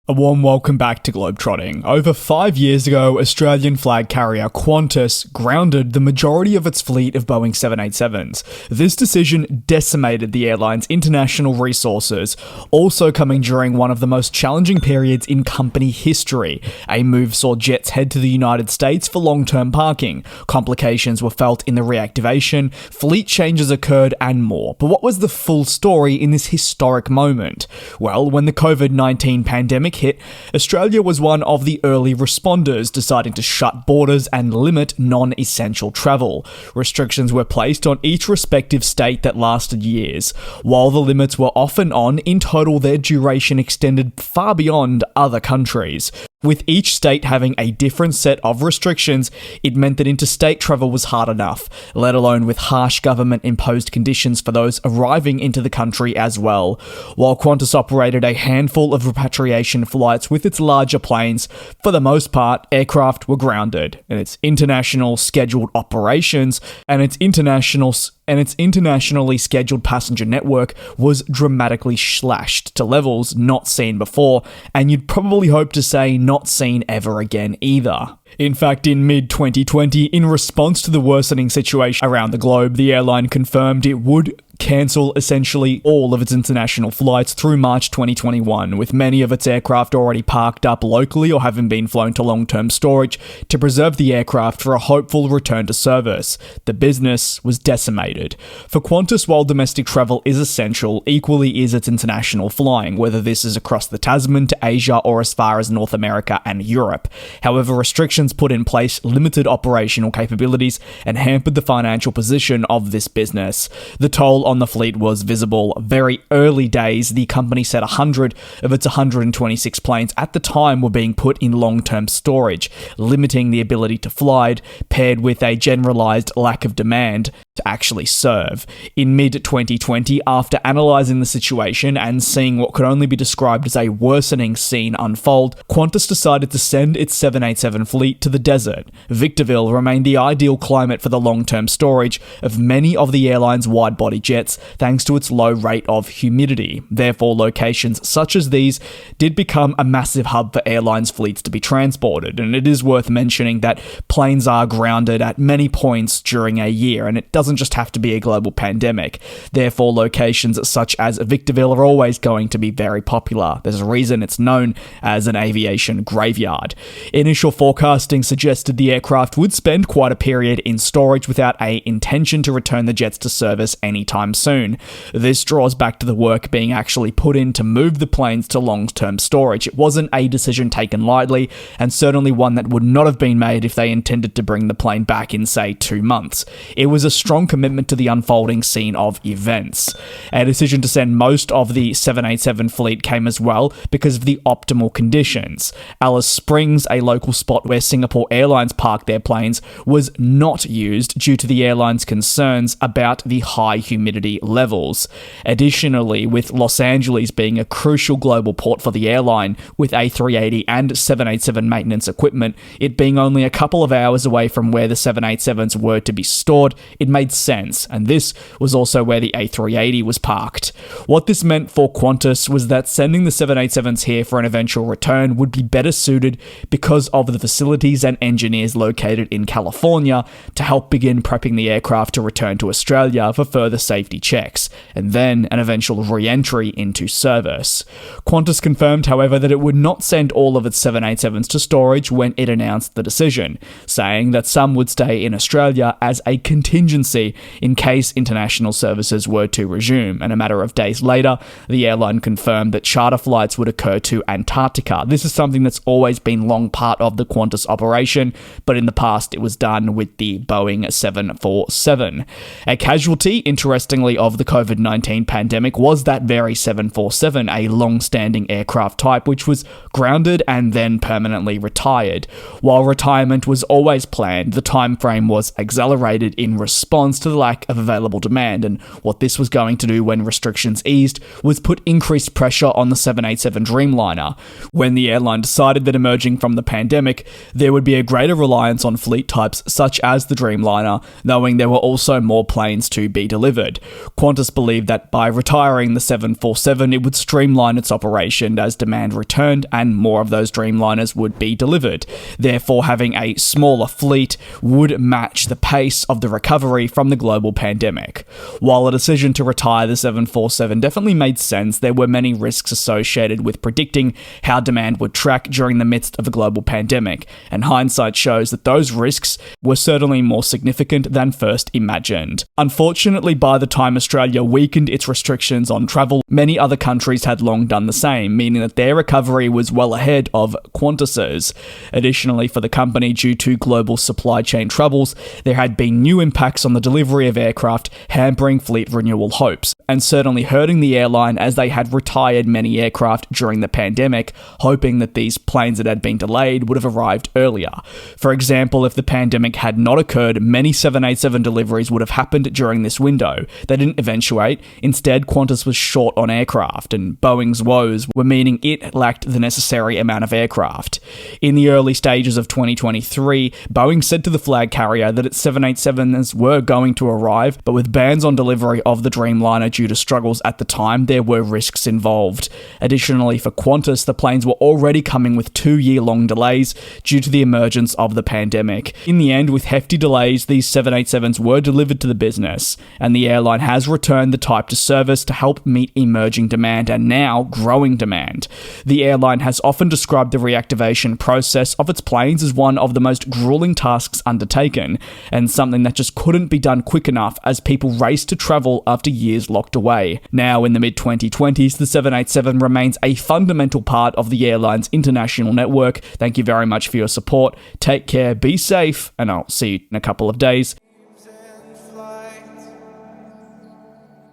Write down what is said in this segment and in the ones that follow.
A warm welcome back to GlobeTrotting. Over 5 years ago, Australian flag carrier Qantas grounded the majority of its fleet of Boeing 787s. This decision decimated the airline's international resources, also coming during one of the most challenging periods in company history. A move saw jets head to the United States for long-term parking. Complications were felt in the reactivation, fleet changes occurred, and more. But what was the full story in this historic moment? Well, when the COVID-19 pandemic hit, Australia was one of the early responders, deciding to shut borders and limit non-essential travel. Restrictions were placed on each respective state that lasted years. While the limits were off and on, in total their duration extended far beyond other countries. With each state having a different set of restrictions, it meant that interstate travel was hard enough, let alone with harsh government-imposed conditions for those arriving into the country as well. While Qantas operated a handful of repatriation flights with its larger planes, for the most part, aircraft were grounded, and its international scheduled operations and its internationally scheduled passenger network was dramatically slashed to levels not seen before, and you'd probably hope to say not seen ever again either. In fact, in mid-2020, in response to the worsening situation around the globe, the airline confirmed it would cancel essentially all of its international flights through March 2021, with many of its aircraft already parked up locally or having been flown to long-term storage to preserve the aircraft for a hopeful return to service. The business was decimated. For Qantas, while domestic travel is essential, equally is its international flying, whether this is across the Tasman to Asia or as far as North America and Europe. However, restrictions put in place limited operational capabilities and hampered the financial position of this business. The toll on the fleet was visible. Very early days, the company said 100 of its 126 planes at the time were being put in long-term storage, limiting the ability to fly, paired with a generalized lack of demand to actually serve. In mid-2020, after analysing the situation and seeing what could only be described as a worsening scene unfold, Qantas decided to send its 787 fleet to the desert. Victorville remained the ideal climate for the long-term storage of many of the airline's wide-body jets, thanks to its low rate of humidity. Therefore, locations such as these did become a massive hub for airlines' fleets to be transported, and it is worth mentioning that planes are grounded at many points during a year, and it doesn't just have to be a global pandemic. Therefore, locations such as Victorville are always going to be very popular. There's a reason it's known as an aviation graveyard. Initial forecasting suggested the aircraft would spend quite a period in storage without an intention to return the jets to service anytime soon. This draws back to the work being actually put in to move the planes to long-term storage. It wasn't a decision taken lightly, and certainly one that would not have been made if they intended to bring the plane back in, say, 2 months. It was a strong commitment to the unfolding scene of events. A decision to send most of the 787 fleet came as well because of the optimal conditions. Alice Springs, a local spot where Singapore Airlines parked their planes, was not used due to the airline's concerns about the high humidity levels. Additionally, with Los Angeles being a crucial global port for the airline, with A380 and 787 maintenance equipment, it being only a couple of hours away from where the 787s were to be stored, it made sense, and this was also where the A380 was parked. What this meant for Qantas was that sending the 787s here for an eventual return would be better suited because of the facilities and engineers located in California to help begin prepping the aircraft to return to Australia for further safety checks, and then an eventual re-entry into service. Qantas confirmed, however, that it would not send all of its 787s to storage when it announced the decision, saying that some would stay in Australia as a contingency in case international services were to resume, and a matter of days later, the airline confirmed that charter flights would occur to Antarctica. This is something that's always been long part of the Qantas operation, but in the past it was done with the Boeing 747. A casualty, interestingly, of the COVID-19 pandemic was that very 747, a long-standing aircraft type which was grounded and then permanently retired. While retirement was always planned, the time frame was accelerated in response response to the lack of available demand, and what this was going to do when restrictions eased was put increased pressure on the 787 Dreamliner. When the airline decided that emerging from the pandemic, there would be a greater reliance on fleet types such as the Dreamliner, knowing there were also more planes to be delivered. Qantas believed that by retiring the 747, it would streamline its operation as demand returned and more of those Dreamliners would be delivered. Therefore, having a smaller fleet would match the pace of the recovery from the global pandemic. While a decision to retire the 747 definitely made sense, there were many risks associated with predicting how demand would track during the midst of a global pandemic, and hindsight shows that those risks were certainly more significant than first imagined. Unfortunately, by the time Australia weakened its restrictions on travel, many other countries had long done the same, meaning that their recovery was well ahead of Qantas's. Additionally, for the company, due to global supply chain troubles, there had been new impacts on the delivery of aircraft, hampering fleet renewal hopes, and certainly hurting the airline as they had retired many aircraft during the pandemic, hoping that these planes that had been delayed would have arrived earlier. For example, if the pandemic had not occurred, many 787 deliveries would have happened during this window. They didn't eventuate. Instead, Qantas was short on aircraft, and Boeing's woes were meaning it lacked the necessary amount of aircraft. In the early stages of 2023, Boeing said to the flag carrier that its 787s were going to arrive, but with bans on delivery of the Dreamliner due to struggles at the time, there were risks involved. Additionally, for Qantas, the planes were already coming with 2-year-long delays due to the emergence of the pandemic. In the end, with hefty delays, these 787s were delivered to the business, and the airline has returned the type to service to help meet emerging demand and now growing demand. The airline has often described the reactivation process of its planes as one of the most grueling tasks undertaken, and something that just couldn't be done quick enough as people raced to travel after years locked away. Now, in the mid-2020s, the 787 remains a fundamental part of the airline's international network. Thank you very much for your support. Take care, be safe, and I'll see you in a couple of days.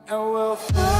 And we'll fly.